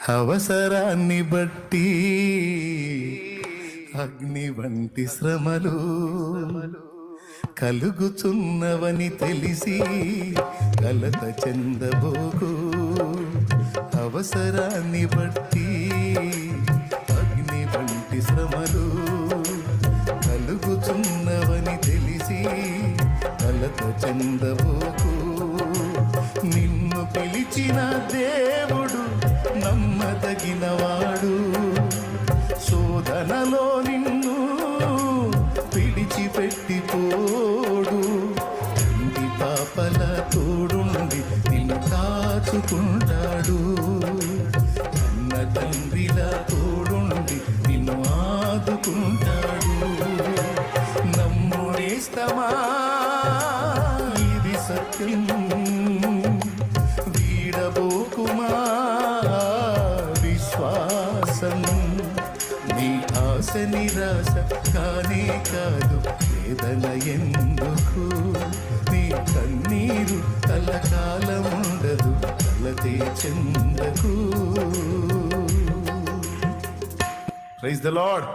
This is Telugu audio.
అవసరాన్ని బట్టి అగ్ని వంటి శ్రమలు కలుగుచున్నవని తెలిసి కలత చెందబోకు. అవసరాన్ని బట్టి అగ్ని వంటి శ్రమలు కలుగుచున్నవని తెలిసి కలత చెందబోకు. నిన్ను పిలిచిన దేవుడు నమ్మదగినవాడు. శోధనలో నిన్ను విడిచిపెట్టిపోడు. తండ్రి పాపల తోడుండి నిన్ను కాచుకుంటాడు. అన్న తండ్రిలా తోడుండి నిన్ను ఆదుకుంటాడు. నమ్మునేస్తమా ఇది సత్యం, వీడబోకుమా విశ్వాసం. నీ ఆశ నిరాశ కానే కాదు, వేదన ఎందుకు? నీ కన్నీరు కలకాలం ఉండదు, కలతే చెందకు. Praise the lord.